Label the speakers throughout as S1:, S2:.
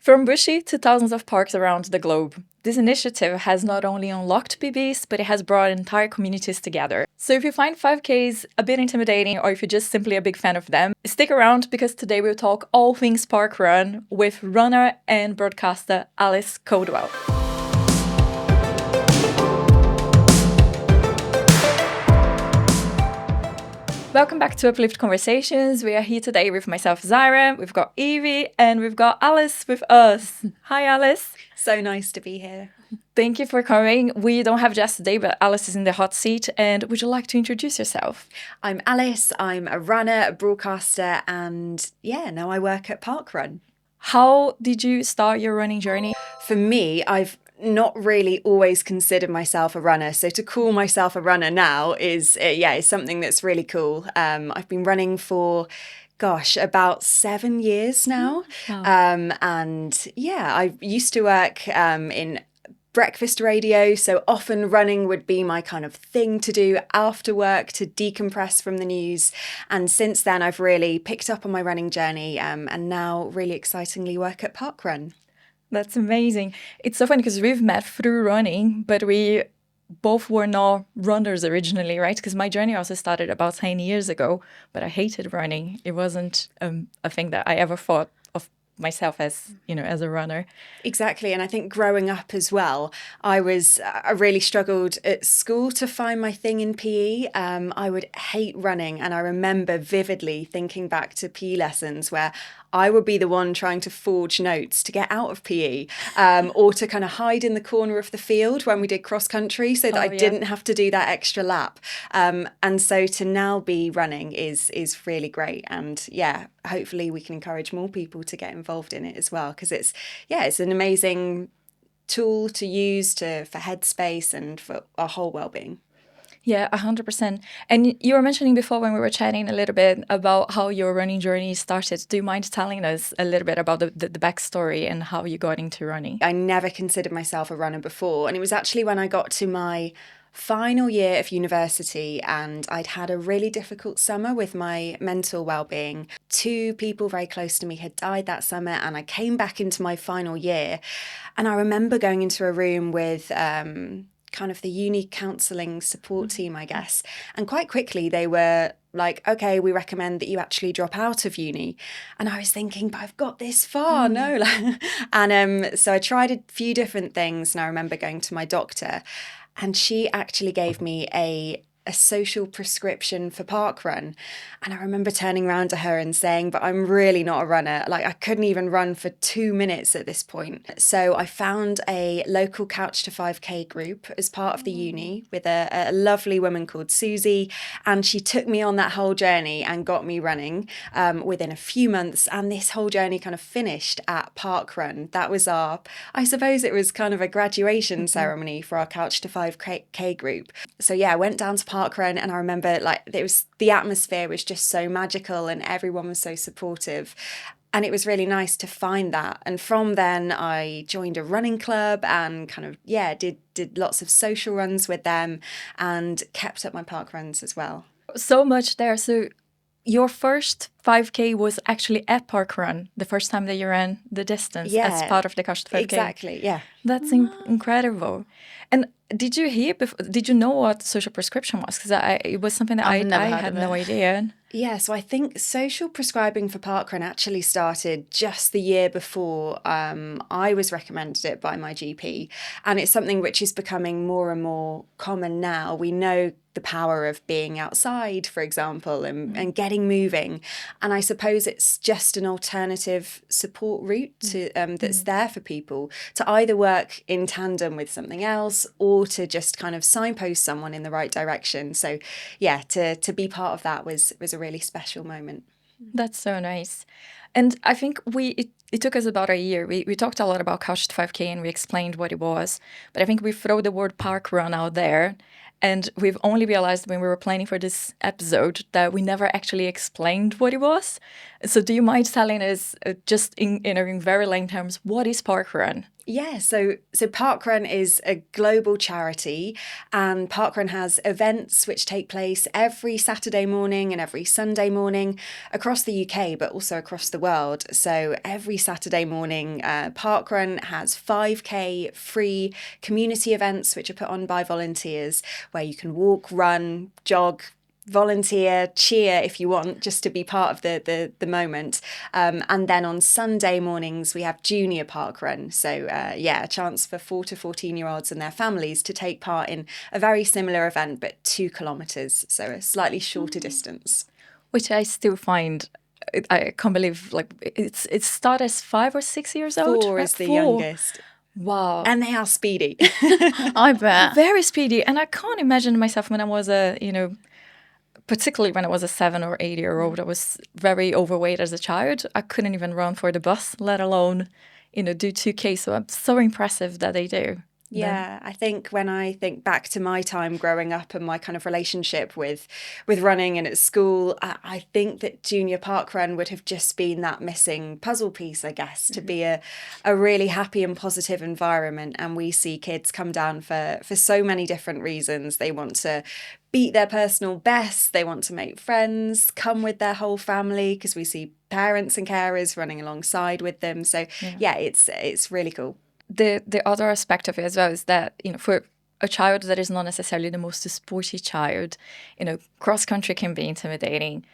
S1: From Bushy to thousands of parks around the globe, this initiative has not only unlocked PBs, but it has brought entire communities together. So if you find 5Ks a bit intimidating, or if you're just simply a big fan of them, stick around because today we'll talk all things parkrun with runner and broadcaster Alice Couldwell. Welcome back to Uplift Conversations. We are here today with myself, Zyra, we've got Evie, and we've got Alice with us. Hi, Alice.
S2: So nice to be here.
S1: Thank you for coming. We don't have Jess today, but Alice is in the hot seat. And would you like to introduce yourself?
S2: I'm Alice. I'm a runner, a broadcaster, and now I work at Parkrun.
S1: How did you start your running journey?
S2: For me, I've not really always considered myself a runner. So to call myself a runner now is something that's really cool. I've been running for about 7 years now.
S1: Wow.
S2: I used to work in breakfast radio, so often running would be my kind of thing to do after work to decompress from the news. And since then, I've really picked up on my running journey and now really excitingly work at Parkrun.
S1: That's amazing. It's so funny because we've met through running, but we both were not runners originally, right? Because my journey also started about 10 years ago, but I hated running. It wasn't a thing that I ever thought of myself as, as a runner.
S2: Exactly. And I think growing up as well, I really struggled at school to find my thing in PE. I would hate running. And I remember vividly thinking back to PE lessons where I would be the one trying to forge notes to get out of PE or to kind of hide in the corner of the field when we did cross country so that I didn't have to do that extra lap. And so to now be running is really great. And hopefully we can encourage more people to get involved in it as well, because it's an amazing tool to use for headspace and for our whole well-being.
S1: Yeah, 100%. And you were mentioning before when we were chatting a little bit about how your running journey started. Do you mind telling us a little bit about the backstory and how you got into running?
S2: I never considered myself a runner before. And it was actually when I got to my final year of university and I'd had a really difficult summer with my mental well-being. 2 people very close to me had died that summer and I came back into my final year and I remember going into a room with kind of the uni counselling support team, I guess. And quite quickly they were like, okay, we recommend that you actually drop out of uni. And I was thinking, but I've got this far, no. And so I tried a few different things and I remember going to my doctor and she actually gave me a social prescription for Parkrun. And I remember turning around to her and saying, but I'm really not a runner. Like I couldn't even run for 2 minutes at this point. So I found a local Couch to 5K group as part of the uni with a lovely woman called Susie. And she took me on that whole journey and got me running within a few months. And this whole journey kind of finished at Parkrun. That was I suppose it was kind of a graduation ceremony for our Couch to 5K group. So I went down to Parkrun and I remember the atmosphere was just so magical and everyone was so supportive. And it was really nice to find that. And from then I joined a running club and kind of, did lots of social runs with them and kept up my park runs as well.
S1: So much there. So your first 5K was actually at Parkrun, the first time that you ran the distance as part of the Couch to 5K.
S2: Exactly, yeah.
S1: That's incredible. And did you know what social prescription was? Because it was something that I had no idea.
S2: Yeah, so I think social prescribing for Parkrun actually started just the year before I was recommended it by my GP. And it's something which is becoming more and more common now. We know the power of being outside, for example, and getting moving. And I suppose it's just an alternative support route that's there for people to either work in tandem with something else or to just kind of signpost someone in the right direction. So to be part of that was a really special moment.
S1: That's so nice. And I think it took us about a year. We talked a lot about Couch to 5K and we explained what it was. But I think we throw the word parkrun out there. And we've only realized when we were planning for this episode that we never actually explained what it was. So do you mind telling us, just in very lame terms, what is Parkrun?
S2: Yeah, so Parkrun is a global charity, and Parkrun has events which take place every Saturday morning and every Sunday morning across the UK, but also across the world. So every Saturday morning, Parkrun has 5K free community events which are put on by volunteers, where you can walk, run, jog, volunteer, cheer if you want, just to be part of the moment. And then on Sunday mornings, we have junior parkrun. So a chance for 4 to 14-year-olds and their families to take part in a very similar event, but 2 kilometres, so a slightly shorter distance.
S1: Which I still find, I can't believe, like, it started as 5 or 6 years old?
S2: 4 is the youngest.
S1: Wow.
S2: And they are speedy.
S3: I bet.
S1: Very speedy. And I can't imagine myself when I was particularly when I was a 7 or 8-year-old, I was very overweight as a child. I couldn't even run for the bus, let alone, do 2K. So it's so impressive that they do.
S2: Yeah, I think when I think back to my time growing up and my kind of relationship with running and at school, I think that junior parkrun would have just been that missing puzzle piece, I guess, to be a really happy and positive environment. And we see kids come down for so many different reasons. They want to beat their personal best, they want to make friends, come with their whole family, because we see parents and carers running alongside with them. So yeah, it's really cool.
S1: The other aspect of it as well is that, for a child that is not necessarily the most sporty child, cross country can be intimidating.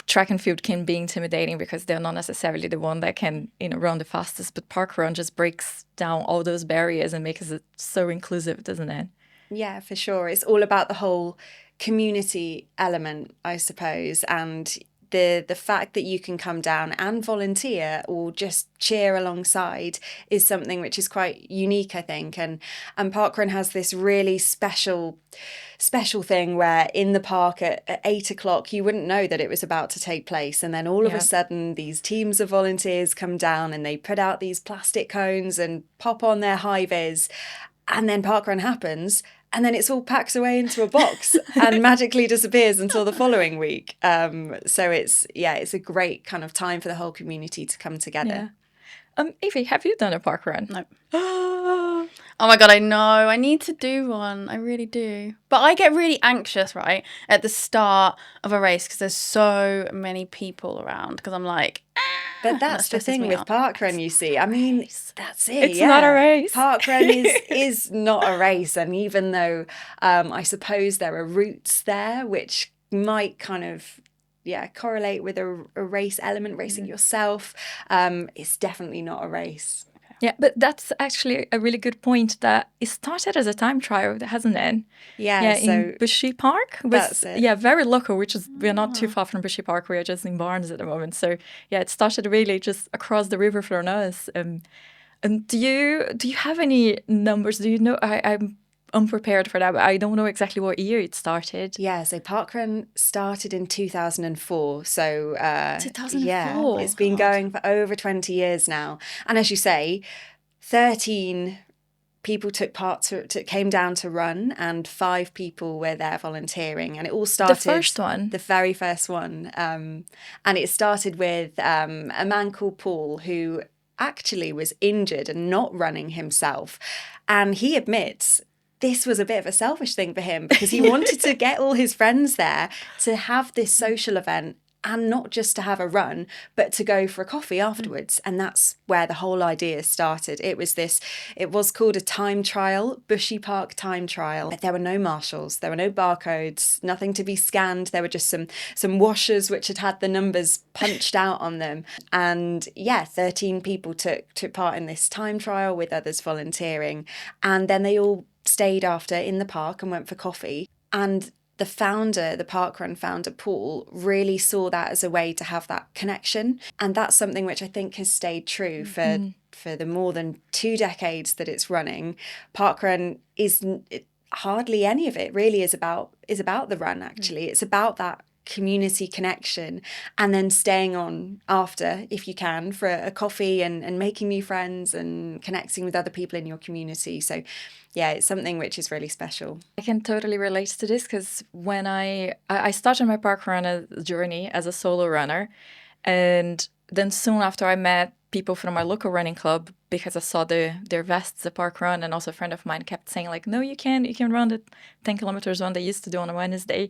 S1: Track and field can be intimidating because they're not necessarily the one that can, run the fastest. But parkrun just breaks down all those barriers and makes it so inclusive, doesn't it?
S2: Yeah, for sure. It's all about the whole community element, I suppose, and the fact that you can come down and volunteer or just cheer alongside is something which is quite unique, I think. And Parkrun has this really special thing where in the park at 8 o'clock, you wouldn't know that it was about to take place. And then all of a sudden, these teams of volunteers come down and they put out these plastic cones and pop on their high vis. And then parkrun happens, and then it's all packed away into a box and magically disappears until the following week. So it's a great kind of time for the whole community to come together.
S1: Yeah. Evie, have you done a parkrun?
S3: No. Oh my God, I know. I need to do one. I really do. But I get really anxious, right, at the start of a race because there's so many people around, because I'm like,
S2: But that's the thing with parkrun, you see. I mean, that's it.
S1: It's not a race.
S2: Parkrun is not a race. And even though I suppose there are routes there which might kind of correlate with a race element, racing yourself, it's definitely not a race.
S1: Yeah, but that's actually a really good point, that it started as a time trial, hasn't it?
S2: Yeah, so
S1: in Bushy Park.
S2: That's it.
S1: Yeah, very local, which is, we're not too far from Bushy Park. We are just in Barnes at the moment. So yeah, it started really just across the river from us. And do you have any numbers? Do you know? I'm unprepared for that, but I don't know exactly what year it started.
S2: Yeah, so Parkrun started in 2004. So
S1: 2004.
S2: Yeah, it's been going for over 20 years now. And as you say, 13 people took part came down to run, and 5 people were there volunteering. And it all started the very first one. And it started with a man called Paul, who actually was injured and not running himself. And he admits this was a bit of a selfish thing for him, because he wanted to get all his friends there to have this social event, and not just to have a run, but to go for a coffee afterwards. And that's where the whole idea started. It was called a time trial, Bushy Park time trial. But there were no marshals, there were no barcodes, nothing to be scanned. There were just some washers which had the numbers punched out on them. And 13 people took part in this time trial, with others volunteering. And then they all stayed after in the park and went for coffee. And the Parkrun founder, Paul, really saw that as a way to have that connection. And that's something which I think has stayed true for the more than 2 decades that it's running. Parkrun hardly any of it really is about the run, actually. It's about that community connection, and then staying on after, if you can, for a coffee and making new friends and connecting with other people in your community. So yeah, it's something which is really special.
S1: I can totally relate to this because when I started my parkrun journey as a solo runner, and then soon after I met people from my local running club because I saw their vests at parkrun, and also a friend of mine kept saying like, no, you can run the 10 kilometers one they used to do on a Wednesday.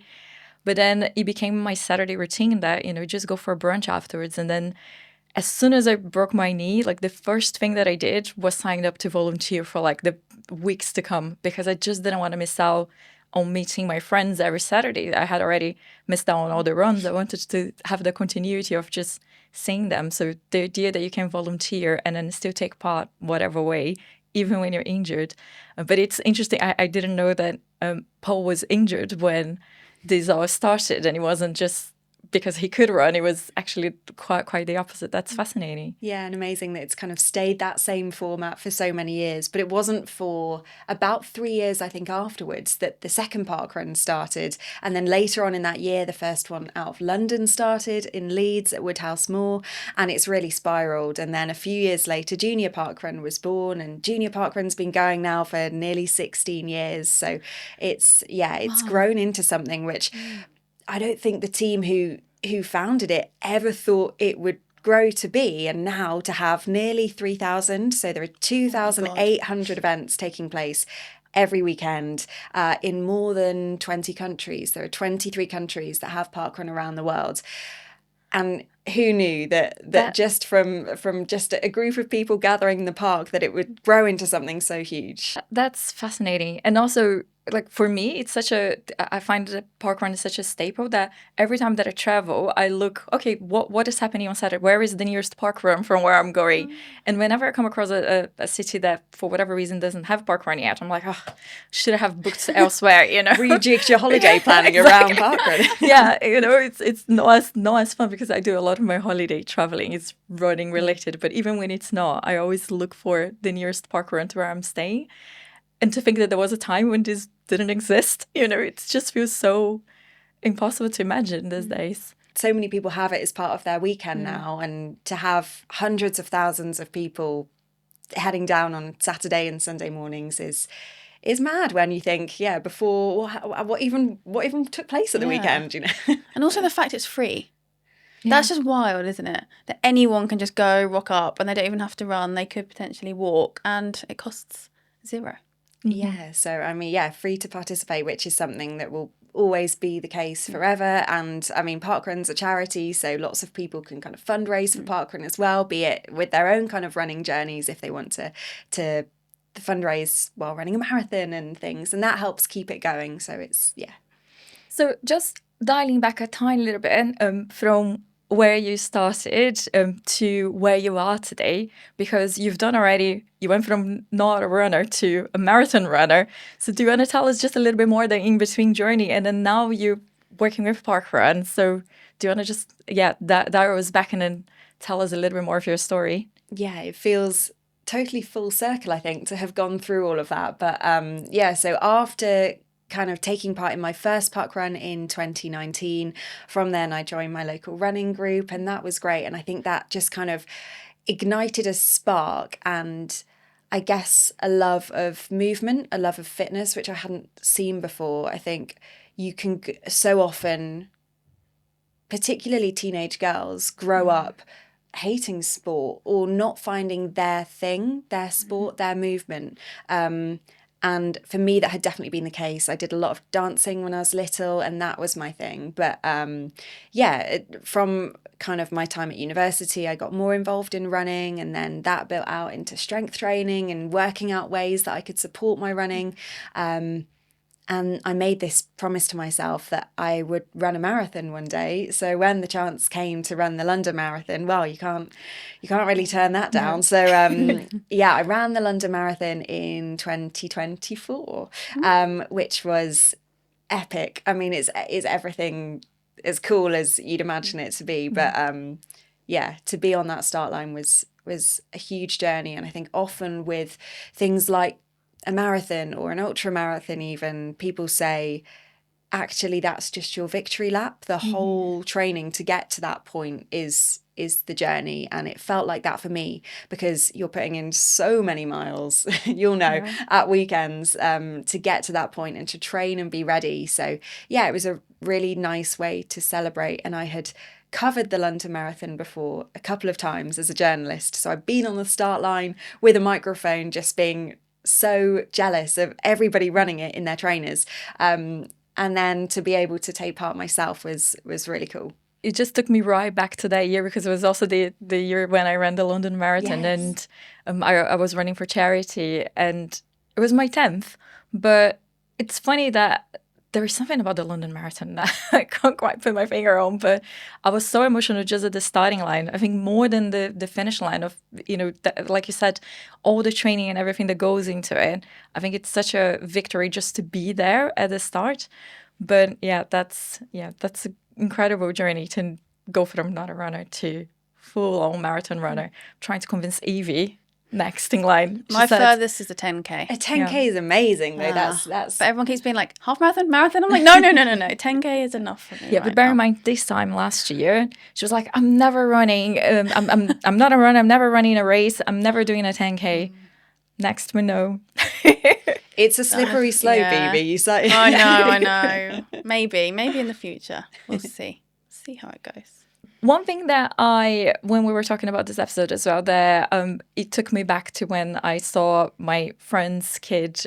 S1: But then it became my Saturday routine that, just go for a brunch afterwards. And then as soon as I broke my knee, like the first thing that I did was sign up to volunteer for like the weeks to come, because I just didn't want to miss out on meeting my friends every Saturday. I had already missed out on all the runs. I wanted to have the continuity of just seeing them. So the idea that you can volunteer and then still take part whatever way, even when you're injured. But it's interesting. I didn't know that Paul was injured when this all started, and it wasn't just because he could run. It was actually quite the opposite. That's fascinating.
S2: Yeah, and amazing that it's kind of stayed that same format for so many years. But it wasn't for about 3 years, I think, afterwards that the second parkrun started. And then later on in that year, the first one out of London started in Leeds at Woodhouse Moor, and it's really spiraled. And then a few years later, Junior Parkrun was born, and Junior Parkrun's been going now for nearly 16 years. So it's grown into something which I don't think the team who founded it ever thought it would grow to be. And now to have nearly 3,000, so there are 2,800 events taking place every weekend in more than 20 countries. There are 23 countries that have parkrun around the world. And who knew that just from just a group of people gathering in the park, that it would grow into something so huge?
S1: That's fascinating. And also, like for me, I find that parkrun is such a staple that every time that I travel, I look, okay, what is happening on Saturday? Where is the nearest parkrun from where I'm going? And whenever I come across a city that for whatever reason doesn't have parkrun yet, I'm like, oh, should I have booked elsewhere?
S2: Rejigged your holiday planning around parkrun.
S1: Yeah, it's not as fun, because I do a lot of my holiday traveling is running related. But even when it's not, I always look for the nearest parkrun to where I'm staying. And to think that there was a time when this didn't exist, it just feels so impossible to imagine these days.
S2: So many people have it as part of their weekend now, and to have hundreds of thousands of people heading down on Saturday and Sunday mornings is mad when you think, before what even took place at the weekend,
S3: And also the fact it's free. Yeah. That's just wild, isn't it? That anyone can just go rock up and they don't even have to run. They could potentially walk, and it costs $0.
S2: Yeah, so I mean, free to participate, which is something that will always be the case forever. And I mean, Parkrun's a charity, so lots of people can kind of fundraise for Parkrun as well, be it with their own kind of running journeys if they want to fundraise while running a marathon and things, and that helps keep it going. So it's
S1: So just dialing back a tiny little bit from where you started to where you are today, because you went from not a runner to a marathon runner. So do you want to tell us just a little bit more the in-between journey, and then now you're working with Parkrun. So do you want to just, dial us back and then tell us a little bit more of your story?
S2: Yeah, it feels totally full circle, I think, to have gone through all of that. But so after kind of taking part in my first parkrun in 2019. From then I joined my local running group, and that was great. And I think that just kind of ignited a spark and I guess a love of movement, a love of fitness, which I hadn't seen before. I think you can so often, particularly teenage girls, grow up hating sport or not finding their thing, their sport, their movement. And for me, that had definitely been the case. I did a lot of dancing when I was little, and that was my thing. But from kind of my time at university, I got more involved in running, and then that built out into strength training and working out ways that I could support my running. And I made this promise to myself that I would run a marathon one day. So when the chance came to run the London Marathon, well, you can't really turn that down. So I ran the London Marathon in 2024, which was epic. I mean, it's everything as cool as you'd imagine it to be. But to be on that start line was a huge journey. And I think often with things like a marathon or an ultra marathon, even, people say actually that's just your victory lap. The whole training to get to that point is the journey. And it felt like that for me, because you're putting in so many miles, you'll know, at weekends to get to that point and to train and be ready. So yeah, it was a really nice way to celebrate. And I had covered the London Marathon before a couple of times as a journalist. So I've been on the start line with a microphone, just being so jealous of everybody running it in their trainers. And then to be able to take part myself was really cool.
S1: It just took me right back to that year, because it was also the year when I ran the London Marathon.
S2: Yes.
S1: And I was running for charity, and it was my 10th. But it's funny that there is something about the London Marathon that I can't quite put my finger on, but I was so emotional just at the starting line. I think more than the finish line of, like you said, all the training and everything that goes into it. I think it's such a victory just to be there at the start. But that's an incredible journey to go from not a runner to full-on marathon runner. I'm trying to convince Evie next in line.
S3: My furthest is a 10K.
S2: A 10K is amazing though. That's.
S3: But everyone keeps being like, half marathon, marathon. I'm like, no. 10K is enough for me.
S1: Yeah, but bear in mind, this time last year, she was like, I'm never running. I'm not a runner. I'm never running a race. I'm never doing a 10K. Next we know.
S2: It's a slippery slope, Evie. You say.
S3: I know. Maybe in the future. We'll see. See how it goes.
S1: One thing that when we were talking about this episode as well, that it took me back to when I saw my friend's kid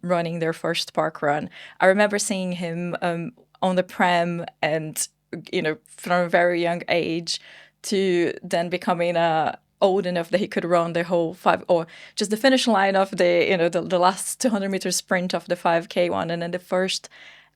S1: running their first park run. I remember seeing him on the pram, and from a very young age to then becoming old enough that he could run the whole 5, or just the finish line of the last 200 meter sprint of the 5K one, and then the first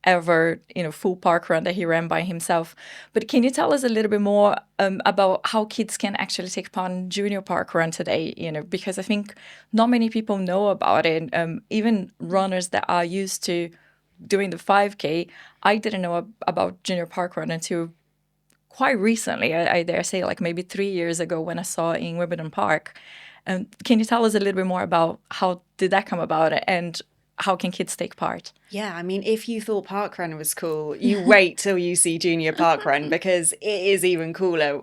S1: ever full park run that he ran by himself. But can you tell us a little bit more about how kids can actually take part in junior park run today? Because I think not many people know about it. Even runners that are used to doing the 5K, I didn't know about junior park run until quite recently. I dare say, like maybe 3 years ago, when I saw it in Wimbledon Park. Can you tell us a little bit more about how did that come about, and how can kids take part?
S2: Yeah, I mean, if you thought parkrun was cool, you wait till you see junior parkrun, because it is even cooler.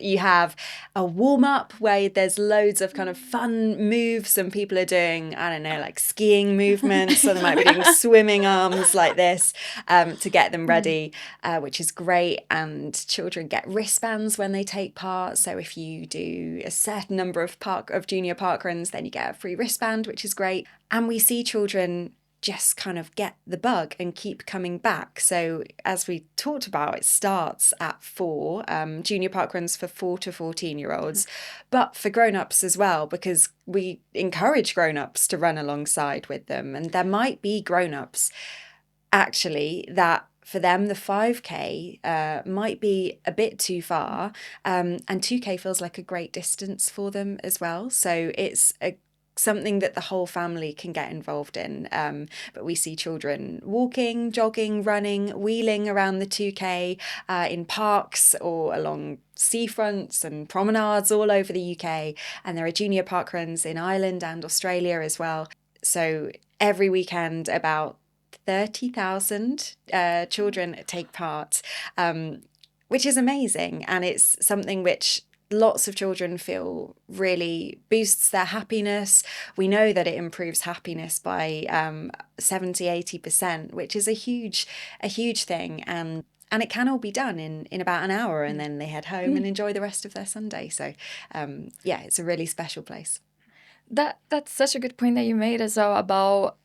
S2: You have a warm-up where there's loads of kind of fun moves, and people are doing, I don't know, like skiing movements, or they might be doing swimming arms like this to get them ready, which is great. And children get wristbands when they take part. So if you do a certain number of junior parkruns, then you get a free wristband, which is great. And we see children just kind of get the bug and keep coming back. So as we talked about, it starts at 4, junior parkruns for 4 to 14-year-olds, but for grown-ups as well, because we encourage grown-ups to run alongside with them. And there might be grown-ups actually that for them the 5K might be a bit too far, and 2K feels like a great distance for them as well. So it's something that the whole family can get involved in. But we see children walking, jogging, running, wheeling around the 2K in parks or along seafronts and promenades all over the UK. And there are junior parkruns in Ireland and Australia as well. So every weekend, about 30,000 children take part, which is amazing. And it's something which lots of children feel really boosts their happiness. We know that it improves happiness by 70-80%, which is a huge thing. And it can all be done in about an hour, and then they head home and enjoy the rest of their Sunday. So it's a really special place.
S1: That's such a good point that you made as well, about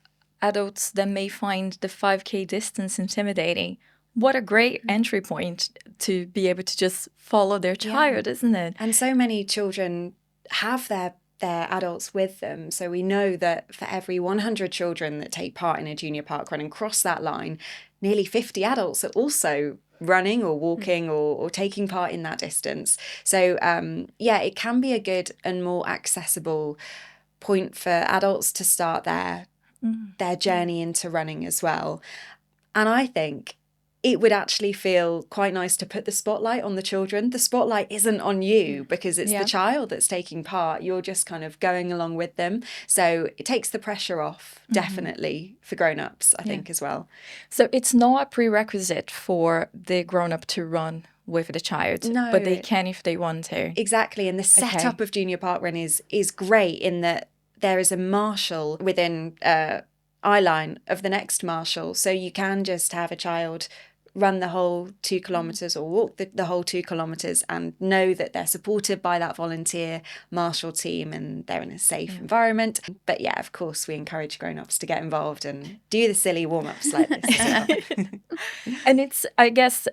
S1: adults that may find the 5K distance intimidating. What a great entry point to be able to just follow their child, isn't it?
S2: And so many children have their adults with them. So we know that for every 100 children that take part in a junior parkrun and cross that line, nearly 50 adults are also running or walking or taking part in that distance. So it can be a good and more accessible point for adults to start their journey into running as well. And I think it would actually feel quite nice to put the spotlight on the children. The spotlight isn't on you because it's the child that's taking part. You're just kind of going along with them. So it takes the pressure off, definitely, for grown-ups, I think, as well.
S1: So it's not a prerequisite for the grown-up to run with the child,
S2: No,
S1: but they can if they want to.
S2: Exactly. And the setup of Junior Parkrun is great in that there is a marshal within eye line of the next marshal. So you can just have a child run the whole 2 kilometres or walk the whole 2 kilometres and know that they're supported by that volunteer marshal team and they're in a safe environment. But yeah, of course, we encourage grown-ups to get involved and do the silly warm-ups like this as well.
S1: And it's, I guess,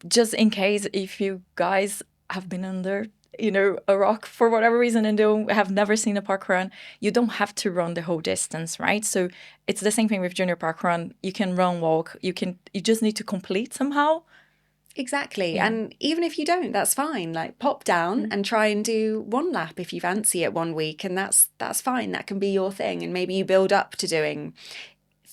S1: just in case if you guys have been under a rock for whatever reason and have never seen a park run, you don't have to run the whole distance, right? So it's the same thing with junior park run. You can run, walk, you just need to complete somehow.
S2: Exactly. Yeah. And even if you don't, that's fine. Like pop down and try and do 1 lap if you fancy it 1 week, and that's fine. That can be your thing. And maybe you build up to doing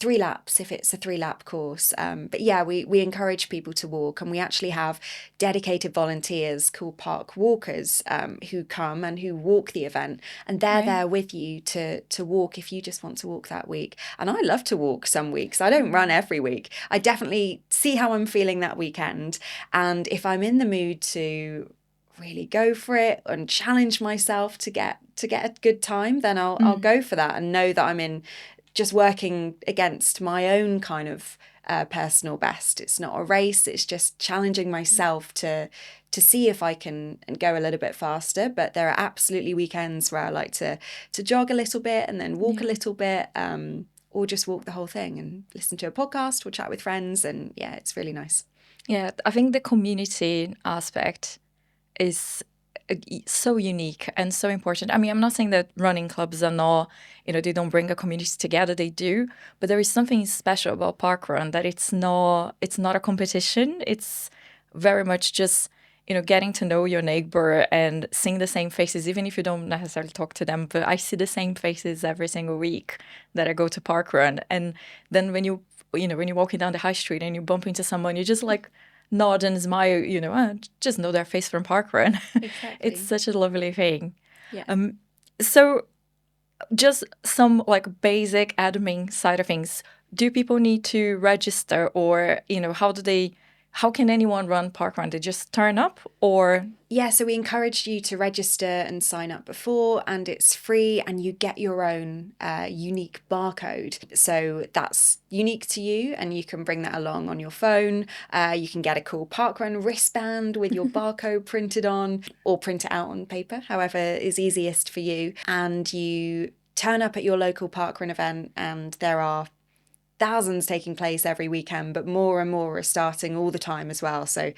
S2: 3 laps if it's a 3-lap course. But yeah, we encourage people to walk, and we actually have dedicated volunteers called park walkers who come and who walk the event, and they're there with you to walk if you just want to walk that week. And I love to walk some weeks. I don't run every week. I definitely see how I'm feeling that weekend, and if I'm in the mood to really go for it and challenge myself to get a good time, then I'll go for that and know that I'm in just working against my own kind of personal best. It's not a race. It's just challenging myself to see if I can go a little bit faster. But there are absolutely weekends where I like to jog a little bit and then walk a little bit, or just walk the whole thing and listen to a podcast or chat with friends. And yeah, it's really nice.
S1: Yeah, I think the community aspect is so unique and so important. I mean, I'm not saying that running clubs are not, they don't bring a community together. They do, but there is something special about parkrun that it's not a competition. It's very much just, getting to know your neighbor and seeing the same faces, even if you don't necessarily talk to them. But I see the same faces every single week that I go to parkrun. And then when you're walking down the high street and you bump into someone, you just like nod and smile, just know their face from parkrun.
S2: Exactly.
S1: It's such a lovely thing.
S2: Yeah.
S1: So just some like basic admin side of things. Do people need to register, or how can anyone run parkrun? They just turn up, or?
S2: Yeah, so we encourage you to register and sign up before, and it's free, and you get your own unique barcode. So that's unique to you, and you can bring that along on your phone. You can get a cool parkrun wristband with your barcode printed on, or print it out on paper, however is easiest for you. And you turn up at your local parkrun event, and there are thousands taking place every weekend, but more and more are starting all the time as well. So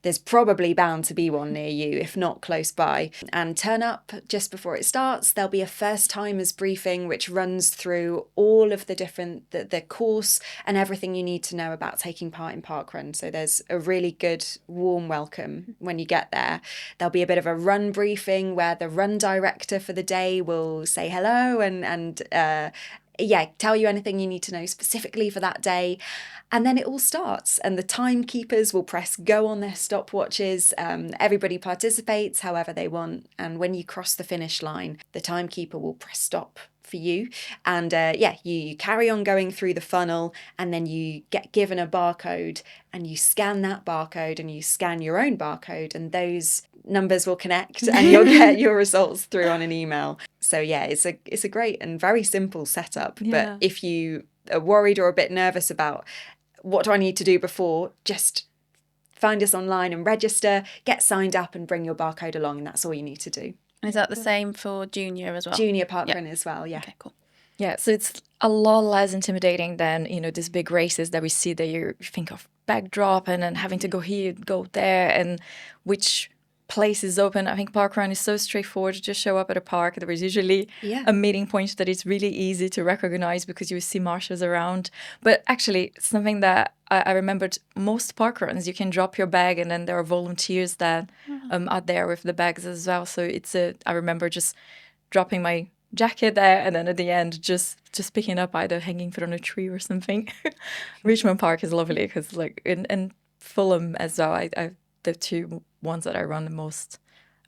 S2: there's probably bound to be one near you, if not close by. And turn up just before it starts. There'll be a first timers briefing, which runs through all of the different, the course and everything you need to know about taking part in parkrun. So there's a really good warm welcome when you get there. There'll be a bit of a run briefing where the run director for the day will say hello and tell you anything you need to know specifically for that day. And then it all starts, and the timekeepers will press go on their stopwatches. Everybody participates however they want. And when you cross the finish line, the timekeeper will press stop for you. And you carry on going through the funnel, and then you get given a barcode, and you scan that barcode, and you scan your own barcode, and those numbers will connect and you'll get your results through on an email. So yeah, it's a great and very simple setup.
S1: Yeah.
S2: But if you are worried or a bit nervous about what do I need to do before, just find us online and register, get signed up and bring your barcode along, and that's all you need to do.
S3: And is that the same for junior as well?
S2: Junior parkrun as well, yeah.
S3: Okay, cool.
S1: Yeah, so it's a lot less intimidating than, these big races that we see that you think of backdrop and then having to go here, go there, and which place is open. I think parkrun is so straightforward. You just show up at a park. There is usually a meeting point that is really easy to recognize because you see marshals around. But actually, something that I remembered, most parkruns, you can drop your bag and then there are volunteers that are there with the bags as well. So I remember just dropping my jacket there, and then at the end, just picking up either hanging from a tree or something. Richmond Park is lovely because like in Fulham as well. I the two ones that I run the most,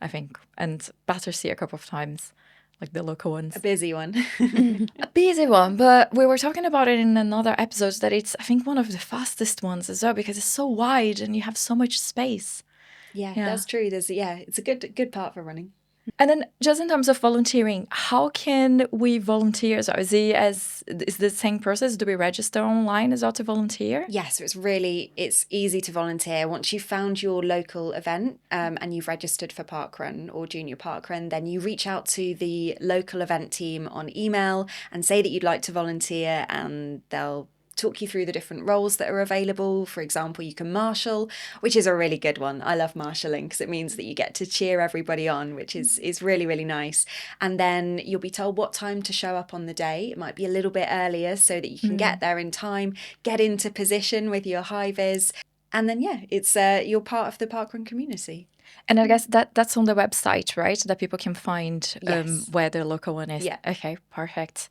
S1: I think, and Battersea a couple of times, like the local ones.
S2: A busy one.
S1: A busy one, but we were talking about it in another episode that it's, I think, one of the fastest ones as well because it's so wide and you have so much space.
S2: Yeah, that's true. It's a good part for running.
S1: And then just in terms of volunteering, how can we volunteer? So is the same process? Do we register online as well to volunteer?
S2: Yes, so it's easy to volunteer. Once you've found your local event and you've registered for Parkrun or Junior Parkrun, then you reach out to the local event team on email and say that you'd like to volunteer, and they'll talk you through the different roles that are available. For example, you can marshal, which is a really good one. I love marshalling because it means that you get to cheer everybody on, which is really, really nice. And then you'll be told what time to show up on the day. It might be a little bit earlier so that you can get there in time, get into position with your high vis. And then, it's you're part of the Parkrun community.
S1: And I guess that's on the website, right? That people can find
S2: Yes.
S1: where their local one is.
S2: Yeah.
S1: Okay, perfect.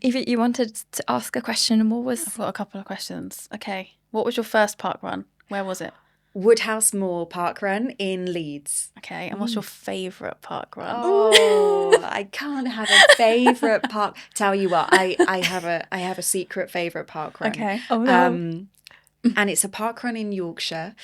S1: If you wanted to ask a question, what was...
S3: I've got a couple of questions. Okay. What was your first park run? Where was it?
S2: Woodhouse Moor Parkrun in Leeds.
S3: Okay. And what's your favourite park run?
S2: Oh, I can't have a favourite park. Tell you what, I have a secret favourite parkrun.
S3: Okay.
S1: Oh, no.
S2: And it's a parkrun in Yorkshire,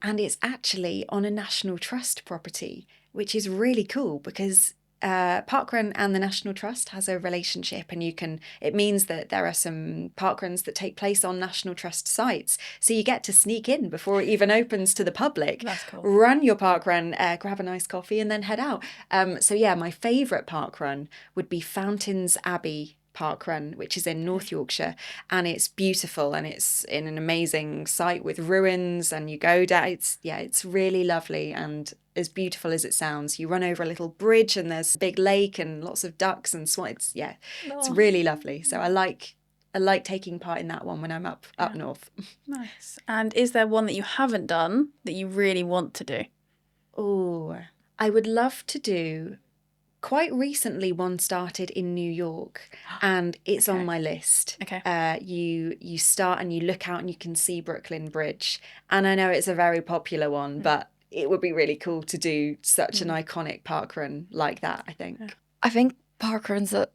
S2: and it's actually on a National Trust property, which is really cool because Parkrun and the National Trust has a relationship, and it means that there are some parkruns that take place on National Trust sites. So you get to sneak in before it even opens to the public.
S3: That's cool.
S2: Run your parkrun, grab a nice coffee, and then head out. My favourite parkrun would be Fountains Abbey Parkrun, which is in North Yorkshire, and it's beautiful, and it's in an amazing site with ruins, and you go down. It's really lovely and as beautiful as it sounds. You run over a little bridge and there's a big lake and lots of ducks and swans. It's really lovely. So I like taking part in that one when I'm up north.
S3: Nice. And is there one that you haven't done that you really want to do?
S2: Oh, I would love to do. Quite recently, one started in New York, and it's on my list.
S3: Okay.
S2: You start and you look out and you can see Brooklyn Bridge, and I know it's a very popular one, but it would be really cool to do such an iconic parkrun like that, I think.
S1: I think parkruns,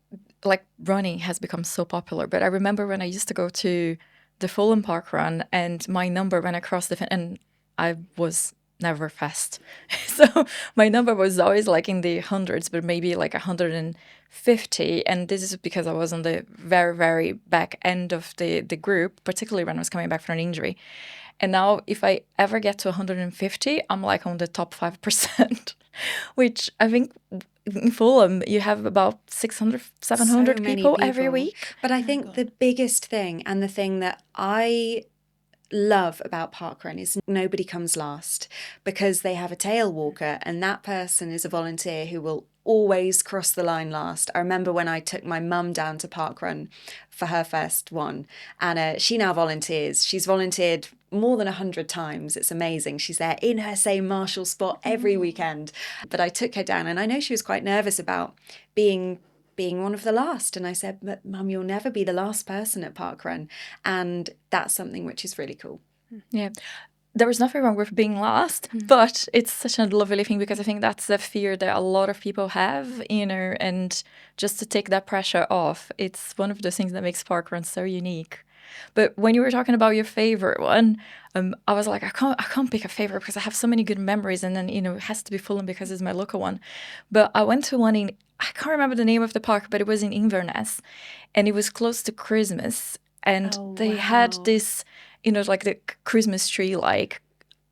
S1: like running, has become so popular. But I remember when I used to go to the Fulham Parkrun, and my number when I crossed and I was never fast. So my number was always like in the hundreds, but maybe like 150. And this is because I was on the very, very back end of the group, particularly when I was coming back from an injury. And now if I ever get to 150, I'm like on the top 5%, which I think in Fulham, you have about 600, 700
S2: So many
S1: people every week.
S2: But I think the biggest thing, and the thing that I love about parkrun, is nobody comes last, because they have a tail walker, and that person is a volunteer who will always cross the line last. I remember when I took my mum down to parkrun for her first one, and she now volunteers. She's volunteered more than 100 times. It's amazing. She's there in her same marshal spot every weekend. But I took her down, and I know she was quite nervous about being one of the last. And I said, but Mum, you'll never be the last person at parkrun. And that's something which is really cool.
S1: Yeah. There is nothing wrong with being last, but it's such a lovely thing, because I think that's the fear that a lot of people have, and just to take that pressure off, it's one of the things that makes parkrun so unique. But when you were talking about your favorite one, I was like, I can't pick a favorite because I have so many good memories, and then it has to be Fulham because it's my local one. But I went to one I can't remember the name of the park, but it was in Inverness, and it was close to Christmas, and they had this, like the Christmas tree, like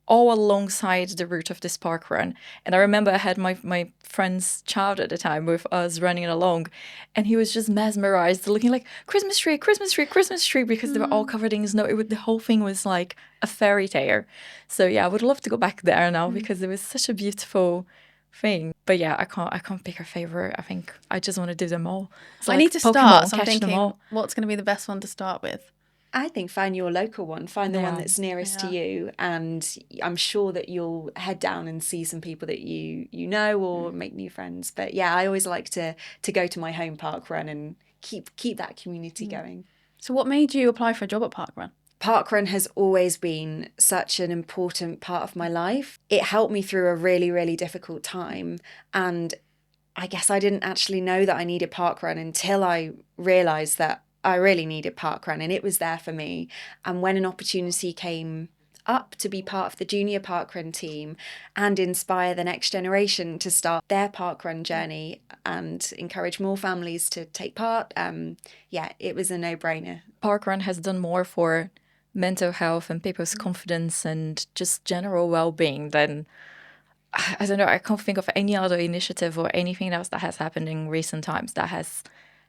S1: all alongside the route of this park run. And I remember I had my friend's child at the time with us running along, and he was just mesmerized, looking like Christmas tree, Christmas tree, Christmas tree, because they were all covered in snow. The whole thing was like a fairy tale. So yeah, I would love to go back there now, because it was such a beautiful thing. But yeah, I can't pick a favorite. I think I just want to do them all.
S3: I need to start, so I'm thinking, what's going to be the best one to start with?
S2: I think find your local one, find the one that's nearest to
S3: Yeah.
S2: you, and I'm sure that you'll head down and see some people that you know or make new friends. But yeah, I always like to go to my home park run and keep that community going.
S3: So what made you apply for a job at Parkrun?
S2: Parkrun has always been such an important part of my life. It helped me through a really, really difficult time, and I guess I didn't actually know that I needed parkrun until I realised that I really needed parkrun, and it was there for me. And when an opportunity came up to be part of the junior parkrun team and inspire the next generation to start their parkrun journey and encourage more families to take part, yeah, it was a no-brainer.
S1: Parkrun has done more for mental health and people's confidence and just general well-being than, I don't know, I can't think of any other initiative or anything else that has happened in recent times that has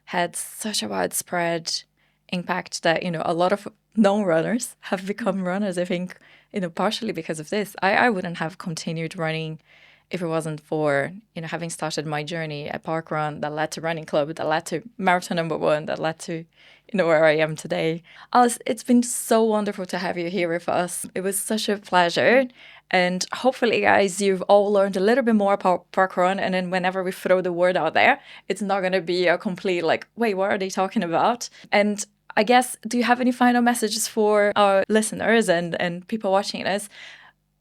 S1: had such a widespread impact that, a lot of non-runners have become runners, I think, partially because of this. I wouldn't have continued running if it wasn't for, having started my journey at Parkrun that led to running club, that led to marathon #1, that led to, where I am today. Alice, it's been so wonderful to have you here with us. It was such a pleasure. And hopefully, guys, you've all learned a little bit more about Parkrun. And then whenever we throw the word out there, it's not going to be a complete wait, what are they talking about? And I guess, do you have any final messages for our listeners and people watching us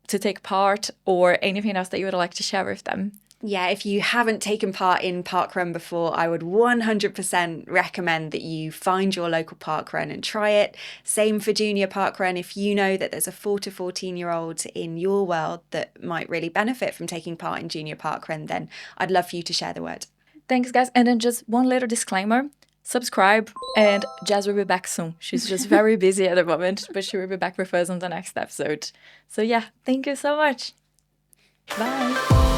S1: to take part, or anything else that you would like to share with them?
S2: Yeah, if you haven't taken part in parkrun before, I would 100% recommend that you find your local parkrun and try it. Same for junior parkrun. If you know that there's a 4 to 14-year-old in your world that might really benefit from taking part in junior parkrun, then I'd love for you to share the word.
S1: Thanks, guys. And then just one little disclaimer. Subscribe, and Jazz will be back soon. She's just very busy at the moment, but she will be back with us on the next episode. So yeah, thank you so much. Bye.